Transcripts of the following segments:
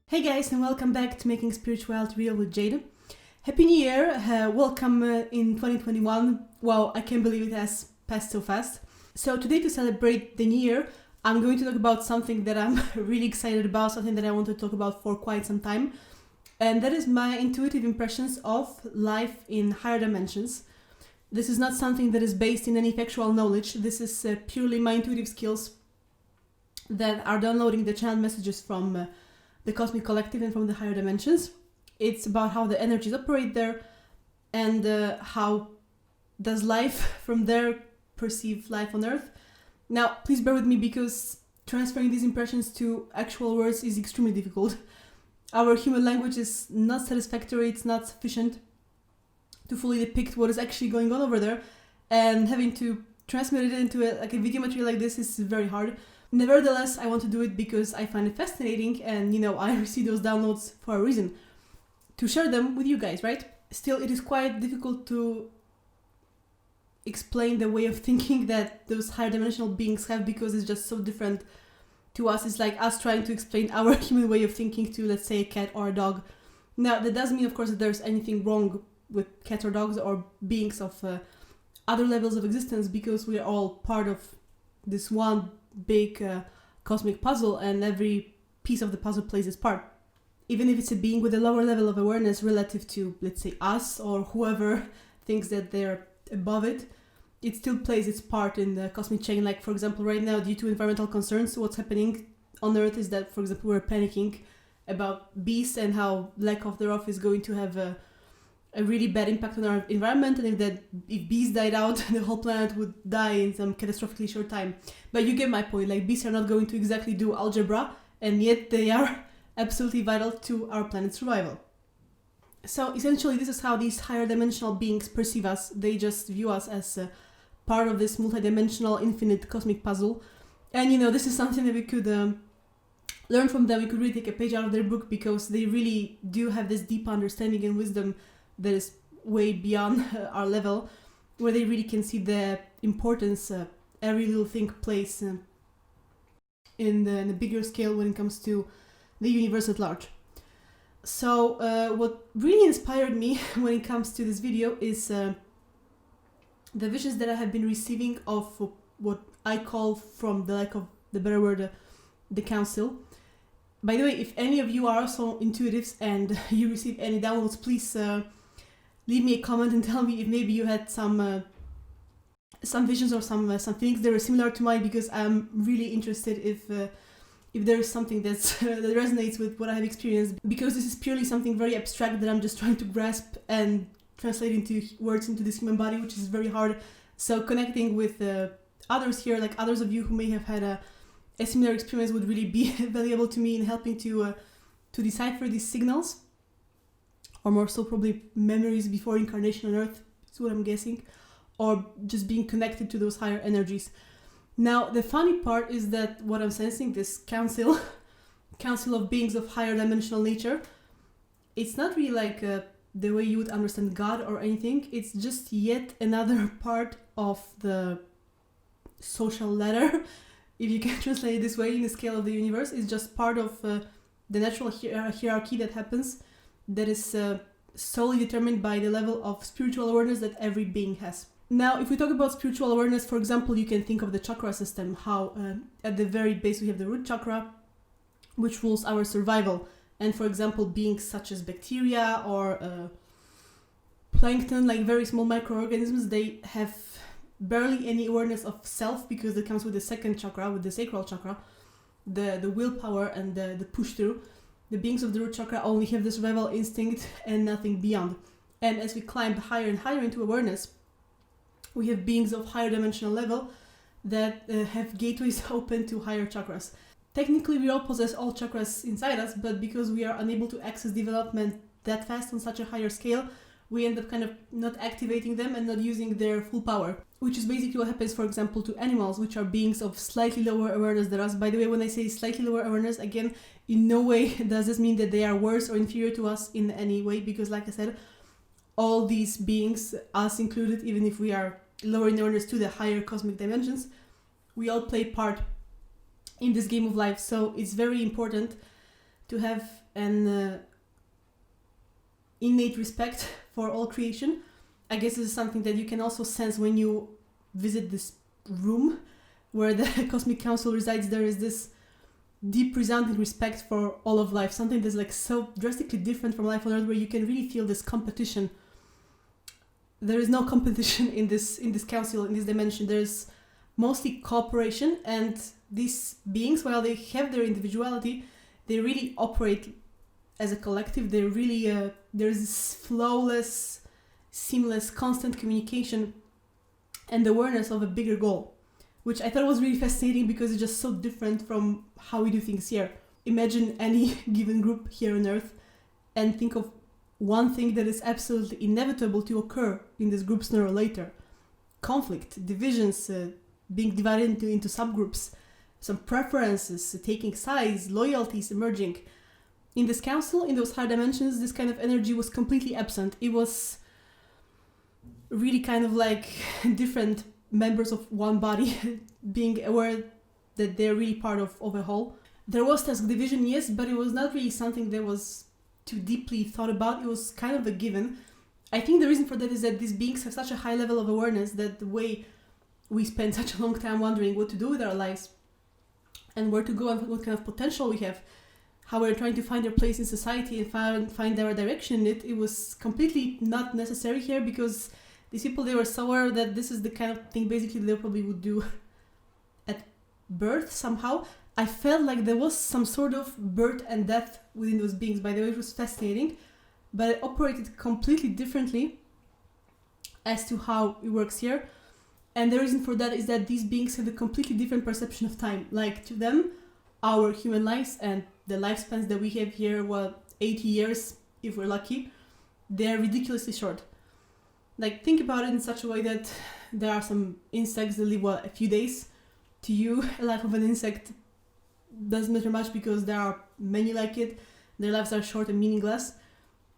Hey guys, and welcome back to Making Spirituality Real with Jade. Happy New Year, welcome in 2021. Wow, I can't believe it has passed so fast. So today, to celebrate the New Year, I'm going to talk about something that I'm really excited about, something that I want to talk about for quite some time. And that is my intuitive impressions of life in higher dimensions. This is not something that is based in any factual knowledge. This is purely my intuitive skills that are downloading the channel messages from the cosmic collective and from the higher dimensions. It's about how the energies operate there and how does life from there perceive life on Earth. Now, please bear with me because transferring these impressions to actual words is extremely difficult. Our human language is not satisfactory, it's not sufficient to fully depict what is actually going on over there, and having to transmit it into a video material like this is very hard. Nevertheless, I want to do it because I find it fascinating and, I receive those downloads for a reason. To share them with you guys, right? Still, it is quite difficult to explain the way of thinking that those higher dimensional beings have because it's just so different to us. It's like us trying to explain our human way of thinking to, let's say, a cat or a dog. Now, that doesn't mean, of course, that there's anything wrong with cats or dogs or beings of other levels of existence, because we are all part of this one big cosmic puzzle, and every piece of the puzzle plays its part. Even if it's a being with a lower level of awareness relative to, let's say, us or whoever thinks that they're above it, it still plays its part in the cosmic chain. Like, for example, right now, due to environmental concerns, what's happening on Earth is that, for example, we're panicking about bees and how lack of thereof is going to have a really bad impact on our environment, and if bees died out, the whole planet would die in some catastrophically short time. But you get my point, like, bees are not going to exactly do algebra, and yet they are absolutely vital to our planet's survival. So essentially, this is how these higher dimensional beings perceive us. They just view us as a part of this multidimensional, infinite cosmic puzzle. And this is something that we could learn from them. We could really take a page out of their book, because they really do have this deep understanding and wisdom that is way beyond our level, where they really can see the importance every little thing plays in the bigger scale when it comes to the universe at large. So what really inspired me when it comes to this video is the visions that I have been receiving of what I call, from the lack of the better word, the council. By the way, if any of you are also intuitives and you receive any downloads, please leave me a comment and tell me if maybe you had some visions or some feelings that were similar to mine, because I'm really interested if there is something that resonates with what I have experienced, because this is purely something very abstract that I'm just trying to grasp and translate into words into this human body, which is very hard. So connecting with others here, like others of you who may have had a similar experience, would really be valuable to me in helping to decipher these signals, or more so probably memories before incarnation on Earth, is what I'm guessing, or just being connected to those higher energies. Now, the funny part is that what I'm sensing, this council of beings of higher dimensional nature, it's not really like the way you would understand God or anything. It's just yet another part of the social ladder, if you can translate it this way, in the scale of the universe. It's just part of the natural hierarchy that happens, that is solely determined by the level of spiritual awareness that every being has. Now, if we talk about spiritual awareness, for example, you can think of the chakra system, how at the very base we have the root chakra, which rules our survival. And for example, beings such as bacteria or plankton, like very small microorganisms, they have barely any awareness of self, because it comes with the second chakra, with the sacral chakra, the willpower and the push through. The beings of the root chakra only have the survival instinct and nothing beyond. And as we climb higher and higher into awareness, we have beings of higher dimensional level that have gateways open to higher chakras. Technically, we all possess all chakras inside us, but because we are unable to access development that fast on such a higher scale, we end up kind of not activating them and not using their full power, which is basically what happens, for example, to animals, which are beings of slightly lower awareness than us. By the way, when I say slightly lower awareness, again, in no way does this mean that they are worse or inferior to us in any way, because like I said, all these beings, us included, even if we are lower in awareness to the higher cosmic dimensions, we all play part in this game of life. So it's very important to have an innate respect for all creation. I guess this is something that you can also sense when you visit this room where the Cosmic Council resides. There is this deep resounding respect for all of life, something that's like so drastically different from life on Earth, where you can really feel this competition. There is no competition in this council, in this dimension. There's mostly cooperation, and these beings, while they have their individuality, they really operate as a collective. They really there's this flawless, seamless, constant communication and awareness of a bigger goal, which I thought was really fascinating because it's just so different from how we do things here. Imagine any given group here on Earth and think of one thing that is absolutely inevitable to occur in this group sooner or later. Conflict, divisions, being divided into subgroups, some preferences, taking sides, loyalties emerging. In this council, in those higher dimensions, this kind of energy was completely absent. It was really kind of like different members of one body being aware that they're really part of a whole. There was task division, yes, but it was not really something that was too deeply thought about. It was kind of a given. I think the reason for that is that these beings have such a high level of awareness that the way we spend such a long time wondering what to do with our lives and where to go and what kind of potential we have, how we're trying to find our place in society and find our direction, it was completely not necessary here, because these people, they were so aware that this is the kind of thing basically they probably would do at birth somehow. I felt like there was some sort of birth and death within those beings, by the way, it was fascinating, but it operated completely differently as to how it works here. And the reason for that is that these beings have a completely different perception of time. Like, to them, our human lives and the lifespans that we have here, 80 years if we're lucky, they're ridiculously short. Like, think about it in such a way that there are some insects that live, a few days. To you, a life of an insect doesn't matter much because there are many like it. Their lives are short and meaningless.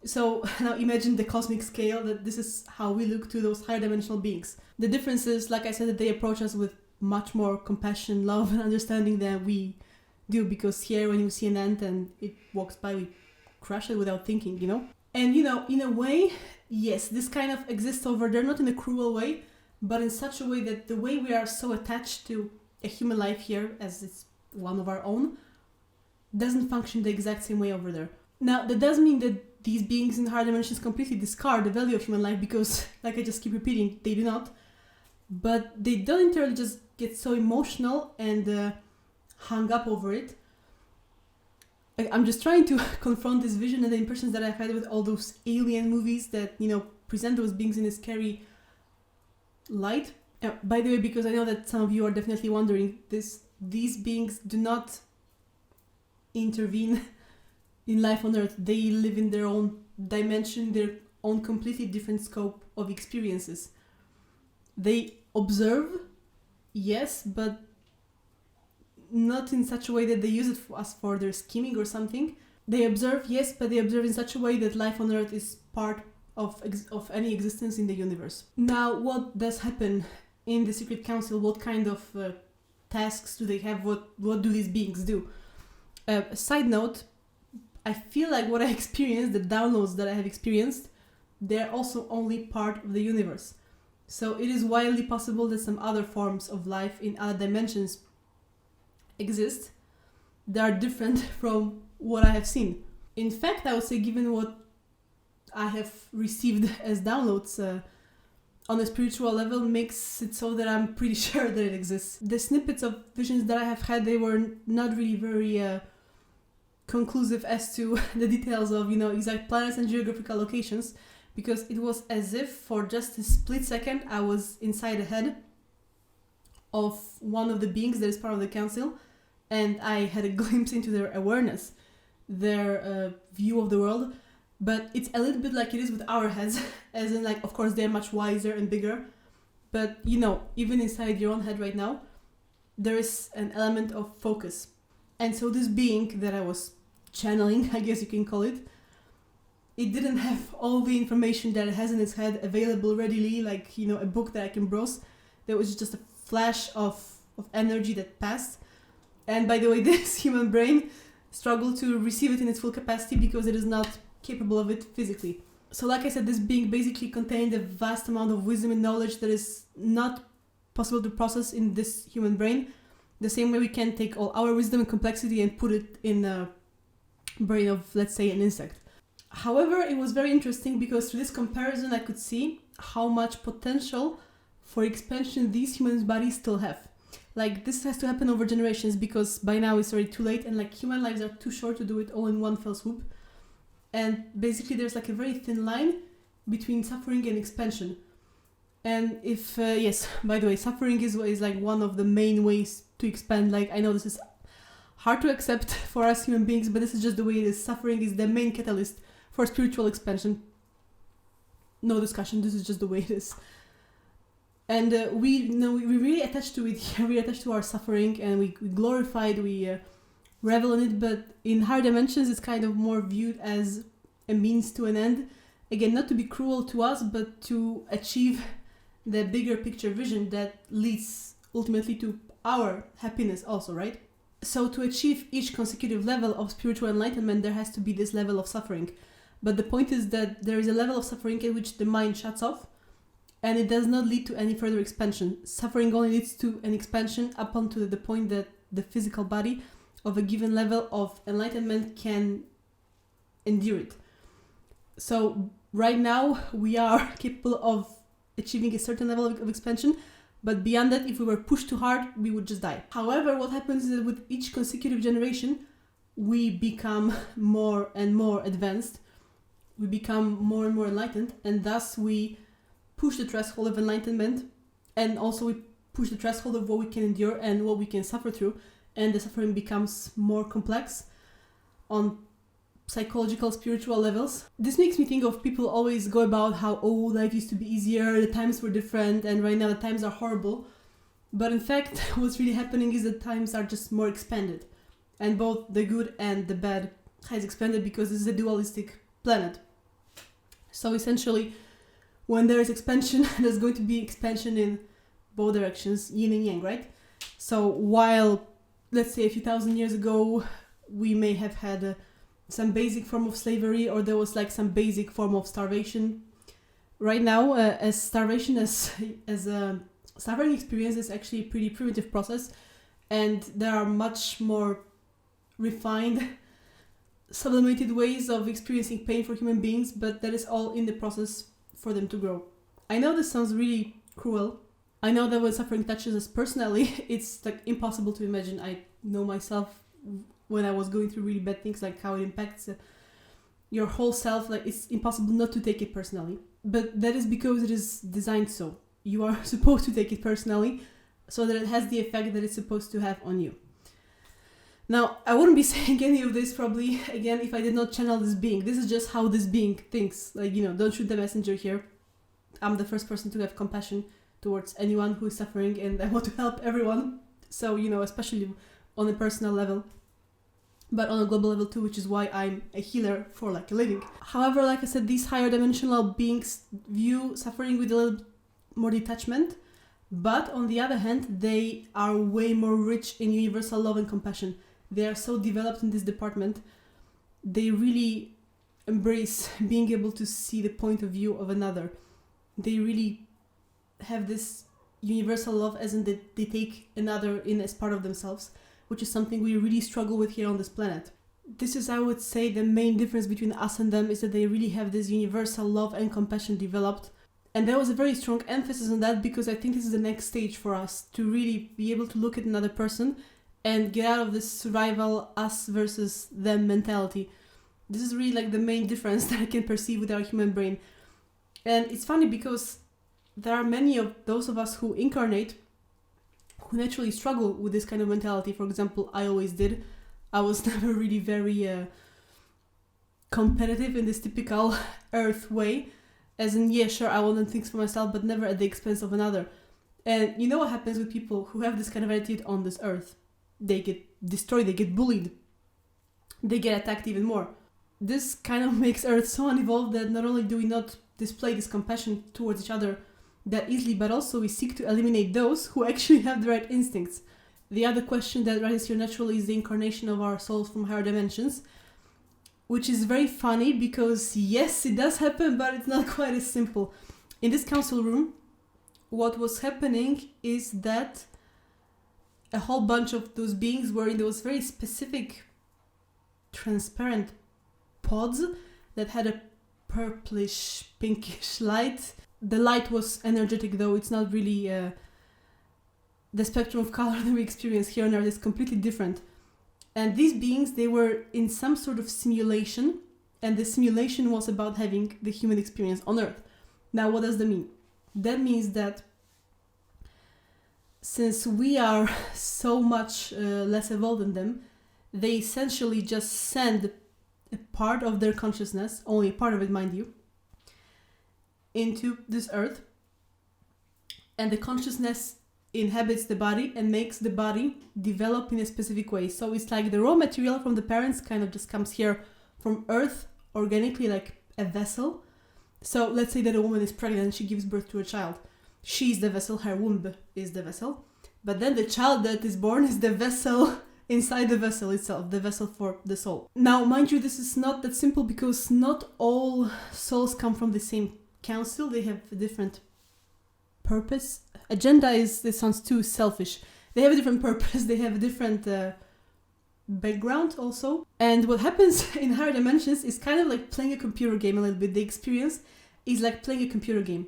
So now imagine the cosmic scale, that this is how we look to those higher dimensional beings. The difference is, like I said, that they approach us with much more compassion, love, and understanding than we do, because here when you see an ant and it walks by, we crush it without thinking, you know? And in a way, yes, this kind of exists over there, not in a cruel way, but in such a way that the way we are so attached to a human life here, as it's one of our own, doesn't function the exact same way over there. Now, that doesn't mean that these beings in higher dimensions completely discard the value of human life, because, like I just keep repeating, they do not. But they don't entirely just get so emotional and hung up over it. I'm just trying to confront this vision and the impressions that I've had with all those alien movies that, present those beings in a scary light. By the way, because I know that some of you are definitely wondering, these beings do not intervene in life on Earth. They live in their own dimension, their own completely different scope of experiences. They observe, yes, but not in such a way that they use it for their scheming or something. They observe, yes, but they observe in such a way that life on Earth is part of any existence in the universe. Now, what does happen in the Secret Council? What kind of tasks do they have? What do these beings do? Side note, I feel like what I experienced, the downloads that I have experienced, they're also only part of the universe. So it is wildly possible that some other forms of life in other dimensions exist that are different from what I have seen. In fact, I would say, given what I have received as downloads on a spiritual level, makes it so that I'm pretty sure that it exists. The snippets of visions that I have had, they were not really very conclusive as to the details of, exact planets and geographical locations, because it was as if for just a split second I was inside the head of one of the beings that is part of the council, and I had a glimpse into their awareness, their view of the world. But it's a little bit like it is with our heads, as in, like, of course they're much wiser and bigger, but even inside your own head right now, there is an element of focus. And so this being that I was channeling, I guess you can call it, it didn't have all the information that it has in its head available readily, like, a book that I can browse. There was just a flash of energy that passed. And by the way, this human brain, struggle to receive it in its full capacity because it is not capable of it physically. So like I said, this being basically contained a vast amount of wisdom and knowledge that is not possible to process in this human brain, the same way we can take all our wisdom and complexity and put it in the brain of, let's say, an insect. However, it was very interesting because through this comparison I could see how much potential for expansion these human bodies still have. Like, this has to happen over generations because by now it's already too late, and like human lives are too short to do it all in one fell swoop. And basically there's like a very thin line between suffering and expansion. And if, yes, by the way, suffering is like one of the main ways to expand. Like, I know this is hard to accept for us human beings, but this is just the way it is. Suffering is the main catalyst for spiritual expansion. No discussion, this is just the way it is. And we really attach to it here. We attach to our suffering and we glorify it, we revel in it, but in higher dimensions it's kind of more viewed as a means to an end. Again, not to be cruel to us, but to achieve the bigger picture vision that leads ultimately to our happiness also, right? So to achieve each consecutive level of spiritual enlightenment, there has to be this level of suffering. But the point is that there is a level of suffering at which the mind shuts off, and it does not lead to any further expansion. Suffering only leads to an expansion up until the point that the physical body of a given level of enlightenment can endure it. So right now we are capable of achieving a certain level of expansion, but beyond that, if we were pushed too hard, we would just die. However, what happens is that with each consecutive generation, we become more and more advanced, we become more and more enlightened, and thus we push the threshold of enlightenment, and also we push the threshold of what we can endure and what we can suffer through, and the suffering becomes more complex on psychological, spiritual levels. This makes me think of people always go about how, oh, life used to be easier, the times were different, and right now the times are horrible. But in fact, what's really happening is that times are just more expanded, and both the good and the bad has expanded because this is a dualistic planet. So essentially, when there is expansion, there's going to be expansion in both directions, yin and yang, right? So while, let's say, a few thousand years ago, we may have had some basic form of slavery, or there was like some basic form of starvation. Right now, as starvation, as a suffering experience is actually a pretty primitive process, and there are much more refined, sublimated ways of experiencing pain for human beings, but that is all in the process for them to grow. I know this sounds really cruel. I know that when suffering touches us personally, it's like impossible to imagine. I know myself when I was going through really bad things, like how it impacts your whole self. Like, it's impossible not to take it personally. But that is because it is designed so. You are supposed to take it personally so that it has the effect that it's supposed to have on you. Now, I wouldn't be saying any of this probably, again, if I did not channel this being. This is just how this being thinks. Like, don't shoot the messenger here. I'm the first person to have compassion towards anyone who is suffering, and I want to help everyone. So, especially on a personal level, but on a global level too, which is why I'm a healer for like a living. However, like I said, these higher dimensional beings view suffering with a little more detachment, but on the other hand, they are way more rich in universal love and compassion. They are so developed in this department. They really embrace being able to see the point of view of another. They really have this universal love, as in that they take another in as part of themselves, which is something we really struggle with here on this planet. This is, I would say, the main difference between us and them, is that they really have this universal love and compassion developed. And there was a very strong emphasis on that, because I think this is the next stage for us, to really be able to look at another person and get out of this survival us versus them mentality. This is really like the main difference that I can perceive with our human brain. And it's funny because there are many of those of us who incarnate who naturally struggle with this kind of mentality. For example, I always did. I was never really very competitive in this typical Earth way. As in, yeah, sure, I want things for myself, but never at the expense of another. And you know what happens with people who have this kind of attitude on this Earth? They get destroyed, they get bullied, they get attacked even more. This kind of makes Earth so unevolved that not only do we not display this compassion towards each other that easily, but also we seek to eliminate those who actually have the right instincts. The other question that rises here naturally is the incarnation of our souls from higher dimensions, which is very funny because yes, it does happen, but it's not quite as simple. In this council room, what was happening is that a whole bunch of those beings were in those very specific transparent pods that had a purplish, pinkish light. The light was energetic, though it's not really the spectrum of color that we experience here on Earth is completely different. And these beings, they were in some sort of simulation, and the simulation was about having the human experience on Earth. Now, what does that mean? That means that since we are so much less evolved than them, they essentially just send a part of their consciousness, only a part of it, mind you, into this Earth, and the consciousness inhabits the body and makes the body develop in a specific way. So it's like the raw material from the parents kind of just comes here from Earth organically, like a vessel. So let's say that a woman is pregnant and she gives birth to a child. She's the vessel, her womb is the vessel. But then the child that is born is the vessel inside the vessel itself, the vessel for the soul. Now, mind you, this is not that simple because not all souls come from the same council. They have a different purpose. Agenda this sounds too selfish. They have a different purpose. They have a different background also. And what happens in higher dimensions is kind of like playing a computer game a little bit. The experience is like playing a computer game,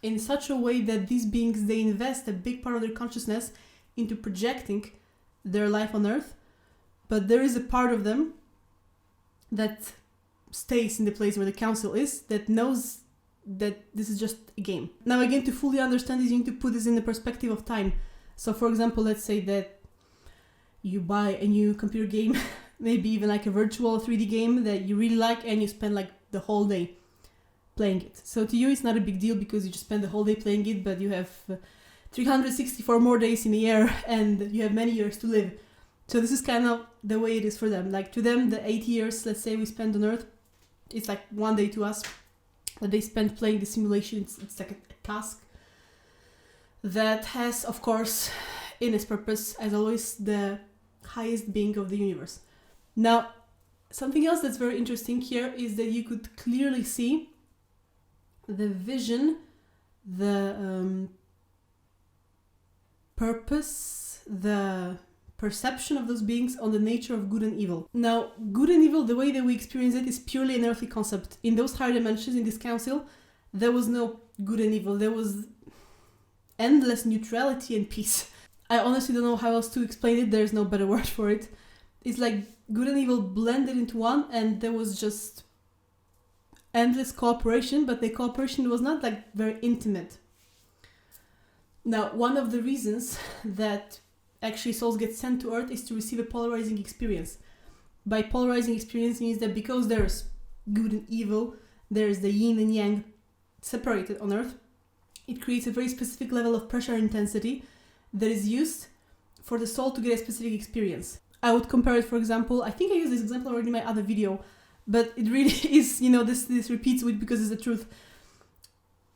in such a way that these beings, they invest a big part of their consciousness into projecting their life on Earth, but there is a part of them that stays in the place where the council is, that knows that this is just a game. Now again, to fully understand this, you need to put this in the perspective of time. So for example, let's say that you buy a new computer game, maybe even like a virtual 3D game that you really like, and you spend like the whole day playing it. So to you it's not a big deal because you just spend the whole day playing it, but you have 364 more days in a year and you have many years to live. So this is kind of the way it is for them. Like to them, the 8 years, let's say, we spend on Earth, it's like one day to us. That they spend playing the simulation, it's like a task that has, of course, in its purpose, as always, the highest being of the universe. Now, something else that's very interesting here is that you could clearly see the vision, the purpose, the perception of those beings on the nature of good and evil. Now, good and evil, the way that we experience it is purely an earthly concept. In those higher dimensions, in this council, there was no good and evil. There was endless neutrality and peace. I honestly don't know how else to explain it. There's no better word for it. It's like good and evil blended into one, and there was just endless cooperation, but the cooperation was not like very intimate. Now, one of the reasons that actually souls get sent to Earth is to receive a polarizing experience. By polarizing experience means that because there's good and evil, there's the yin and yang separated on Earth, it creates a very specific level of pressure and intensity that is used for the soul to get a specific experience. I would compare it, for example, I think I used this example already in my other video, but it really is, this repeats it because it's the truth.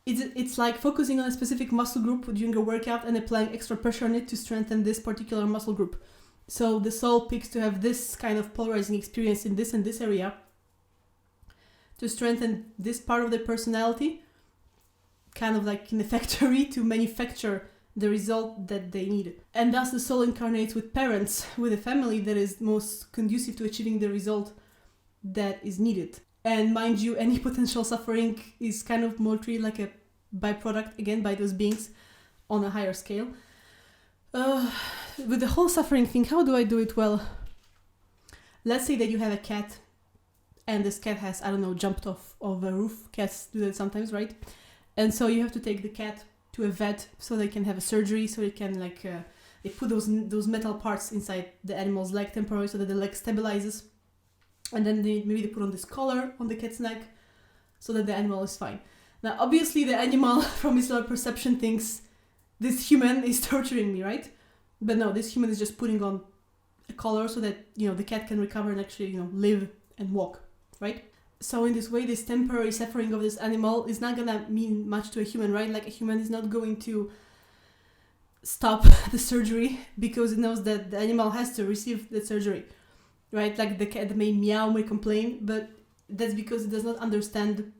It's like focusing on a specific muscle group during a workout and applying extra pressure on it to strengthen this particular muscle group. So the soul picks to have this kind of polarizing experience in this and this area to strengthen this part of their personality, kind of like in a factory to manufacture the result that they need. And thus the soul incarnates with parents, with a family that is most conducive to achieving the result that is needed. And mind you, any potential suffering is kind of more treated like a byproduct, again, by those beings on a higher scale. With the whole suffering thing, how do I do it? Well, let's say that you have a cat, and this cat has, jumped off of a roof. Cats do that sometimes, right? And so you have to take the cat to a vet so they can have a surgery, so they can, they put those metal parts inside the animal's leg temporarily so that the leg stabilizes. And then they put on this collar on the cat's neck so that the animal is fine. Now, obviously, the animal, from its perception, thinks this human is torturing me, right? But no, this human is just putting on a collar so that, the cat can recover and actually, live and walk, right? So in this way, this temporary suffering of this animal is not gonna mean much to a human, right? Like a human is not going to stop the surgery because it knows that the animal has to receive the surgery, right? Like the cat may meow, may complain, but that's because it does not understand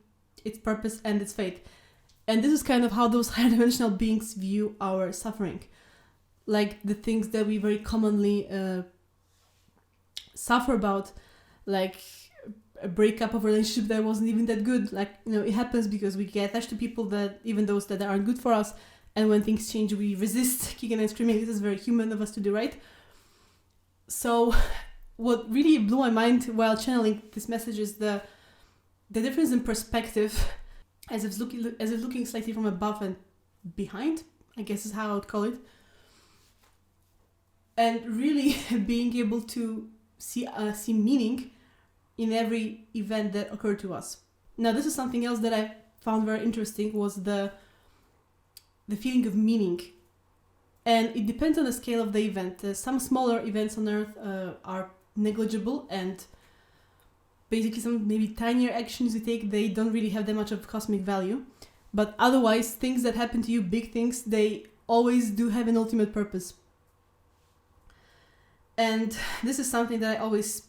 its purpose and its fate. And this is kind of how those higher dimensional beings view our suffering. Like the things that we very commonly suffer about, like a breakup of a relationship that wasn't even that good. Like, it happens because we get attached to people that, even those that aren't good for us, and when things change, we resist, kicking and screaming. This is very human of us to do, right? So what really blew my mind while channeling this message is the difference in perspective, as if looking slightly from above and behind, I guess is how I would call it. And really being able to see meaning in every event that occurred to us. Now, this is something else that I found very interesting, was the feeling of meaning. And it depends on the scale of the event. Some smaller events on Earth are negligible, and basically some maybe tinier actions you take, they don't really have that much of cosmic value. But otherwise, things that happen to you, big things, they always do have an ultimate purpose. And this is something that I always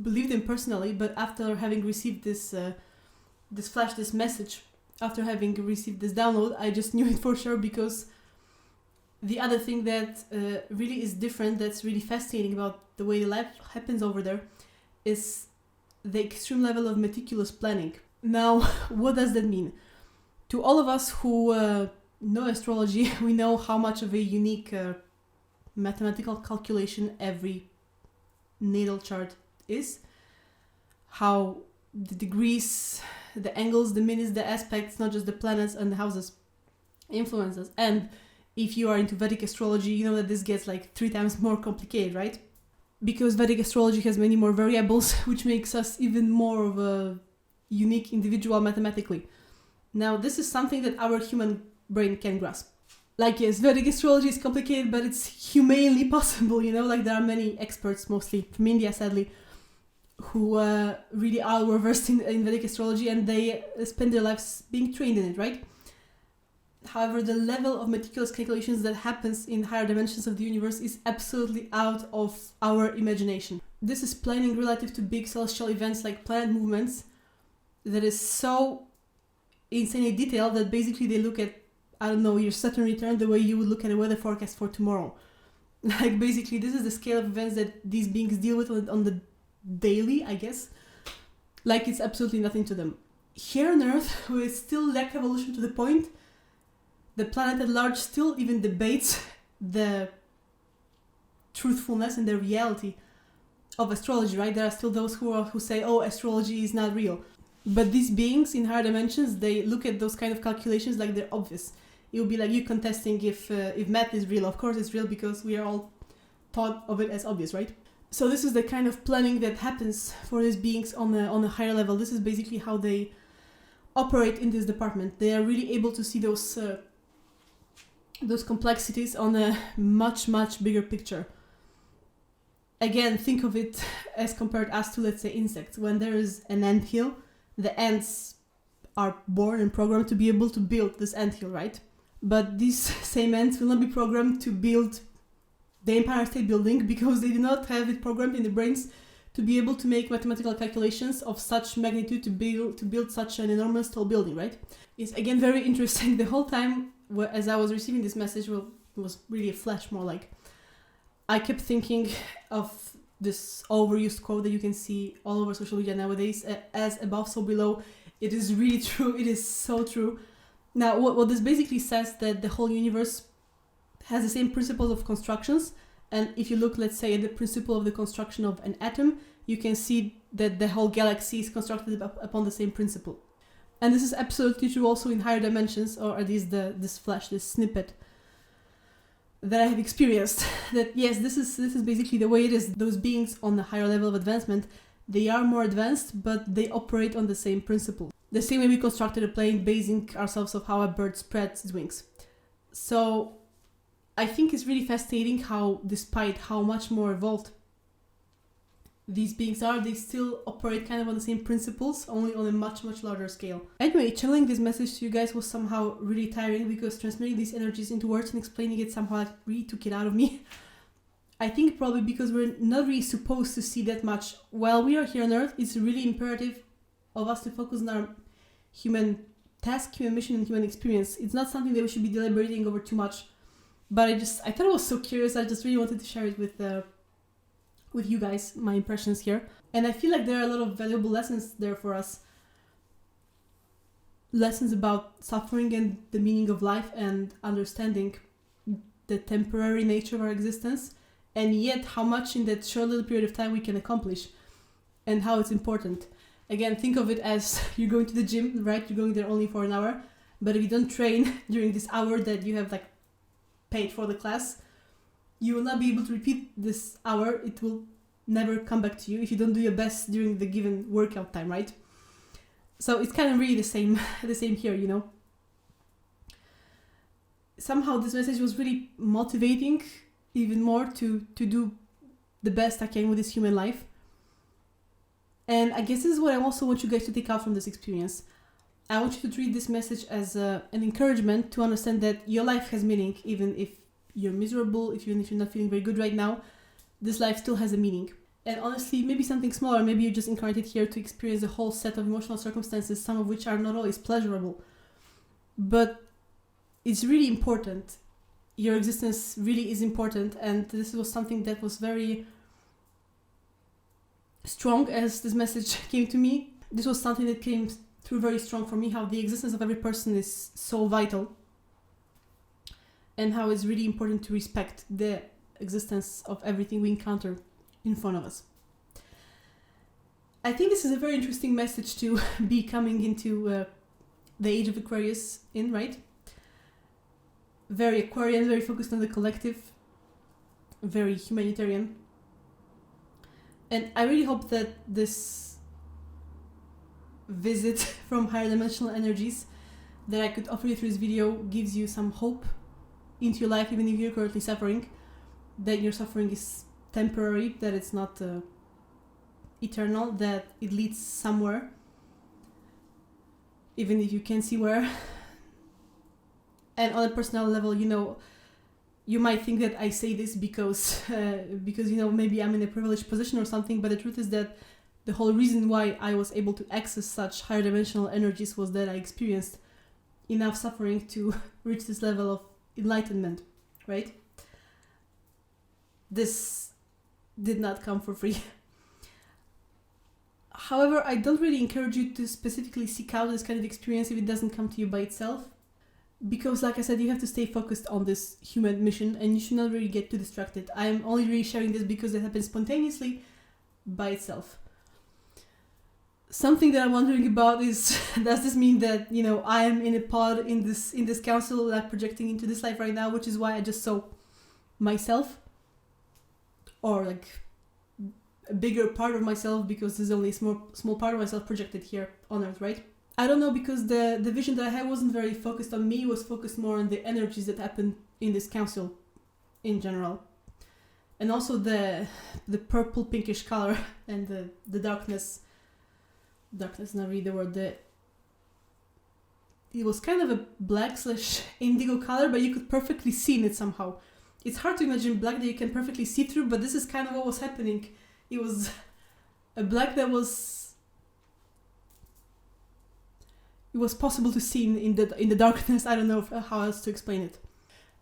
believed in personally, but after having received this flash, this message, after having received this download, I just knew it for sure, because the other thing that really is different, that's really fascinating about the way the life happens over there, is the extreme level of meticulous planning. Now, what does that mean? To all of us who know astrology, we know how much of a unique mathematical calculation every natal chart is. How the degrees, the angles, the minutes, the aspects, not just the planets and the houses, influence us. And if you are into Vedic astrology, you know that this gets like 3 times more complicated, right? Because Vedic astrology has many more variables, which makes us even more of a unique individual mathematically. Now, this is something that our human brain can grasp. Like, yes, Vedic astrology is complicated, but it's humanly possible, like there are many experts, mostly from India, sadly, who really are well versed in Vedic astrology, and they spend their lives being trained in it, right? However, the level of meticulous calculations that happens in higher dimensions of the universe is absolutely out of our imagination. This is planning relative to big celestial events like planet movements that is so insanely detailed that basically they look at, your Saturn return the way you would look at a weather forecast for tomorrow. Like, basically, this is the scale of events that these beings deal with on the daily, I guess. Like, it's absolutely nothing to them. Here on Earth, we still lack evolution to the point the planet at large still even debates the truthfulness and the reality of astrology, right? There are still those who say, oh, astrology is not real. But these beings in higher dimensions, they look at those kind of calculations like they're obvious. It would be like you contesting if math is real. Of course it's real, because we are all thought of it as obvious, right? So this is the kind of planning that happens for these beings on a higher level. This is basically how they operate in this department. They are really able to see those complexities on a much, much bigger picture. Again, think of it as compared as to, let's say, insects. When there is an anthill, the ants are born and programmed to be able to build this anthill, right? But these same ants will not be programmed to build the Empire State Building, because they do not have it programmed in the brains to be able to make mathematical calculations of such magnitude to build such an enormous tall building, right? It's again very interesting. The whole time as I was receiving this message, it was really a flash, more like I kept thinking of this overused quote that you can see all over social media nowadays, as above so below. It is really true. It is so true. Now, what this basically says, that the whole universe has the same principles of constructions, and if you look, let's say, at the principle of the construction of an atom, you can see that the whole galaxy is constructed upon the same principle. And this is absolutely true also in higher dimensions, or at least this flash, this snippet that I have experienced. That yes, this is basically the way it is. Those beings on a higher level of advancement, they are more advanced, but they operate on the same principle. The same way we constructed a plane, basing ourselves on how a bird spreads its wings. So I think it's really fascinating how, despite how much more evolved these beings are, they still operate kind of on the same principles, only on a much, much larger scale. Anyway, channeling this message to you guys was somehow really tiring because transmitting these energies into words and explaining it somehow like really took it out of me. I think probably because we're not really supposed to see that much. While we are here on Earth, it's really imperative of us to focus on our human task, human mission, and human experience. It's not something that we should be deliberating over too much. But I thought it was so curious. I just really wanted to share it with you guys, my impressions here. And I feel like there are a lot of valuable lessons there for us. Lessons about suffering and the meaning of life and understanding the temporary nature of our existence, and yet how much in that short little period of time we can accomplish and how it's important. Again, think of it as you're going to the gym, right? You're going there only for an hour, but if you don't train during this hour that you have like paid for the class, you will not be able to repeat this hour. It will never come back to you if you don't do your best during the given workout time, right? So it's kind of really the same here, you know. Somehow this message was really motivating even more to do the best I can with this human life. And I guess this is what I also want you guys to take out from this experience. I want you to treat this message as an encouragement to understand that your life has meaning, even if you're miserable, even if you're not feeling very good right now, this life still has a meaning. And honestly, maybe something smaller, maybe you're just incarnated here to experience a whole set of emotional circumstances, some of which are not always pleasurable. But it's really important. Your existence really is important, and this was something that was very strong as this message came to me. This was something that came through very strong for me, how the existence of every person is so vital, and how it's really important to respect the existence of everything we encounter in front of us. I think this is a very interesting message to be coming into the age of Aquarius in, right? Very Aquarian, very focused on the collective, very humanitarian. And I really hope that this visit from higher dimensional energies that I could offer you through this video gives you some hope into your life, even if you're currently suffering, that your suffering is temporary, that it's not eternal, that it leads somewhere, even if you can't see where. And on a personal level, you know, you might think that I say this because you know, maybe I'm in a privileged position or something, but the truth is that the whole reason why I was able to access such higher dimensional energies was that I experienced enough suffering to reach this level of enlightenment, right? This did not come for free. However, I don't really encourage you to specifically seek out this kind of experience if it doesn't come to you by itself. Because, like I said, you have to stay focused on this human mission and you should not really get too distracted. I'm only really sharing this because it happens spontaneously by itself. Something that I'm wondering about is, does this mean that, you know, I am in a pod in this council, like projecting into this life right now, which is why I just saw myself? Or like a bigger part of myself, because there's only a small part of myself projected here on Earth, right? I don't know, because the vision that I had wasn't very focused on me, it was focused more on the energies that happened in this council in general. And also the purple pinkish color and the darkness, not really the word, it was kind of a black/indigo color, but you could perfectly see in it somehow. It's hard to imagine black that you can perfectly see through, but this is kind of what was happening. It was a black that was... It was possible to see in the darkness. I don't know how else to explain it.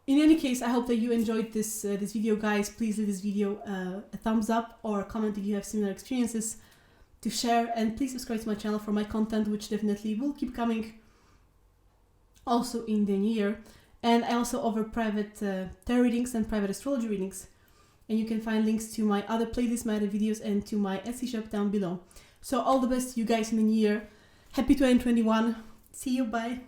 In any case, I hope that you enjoyed this video, guys. Please leave this video a thumbs up or a comment if you have similar experiences to share. And please subscribe to my channel for my content, which definitely will keep coming also in the new year. And I also offer private tarot readings and private astrology readings. And you can find links to my other playlists, my other videos, and to my Etsy shop down below. So all the best to you guys in the new year. Happy 2021. See you. Bye.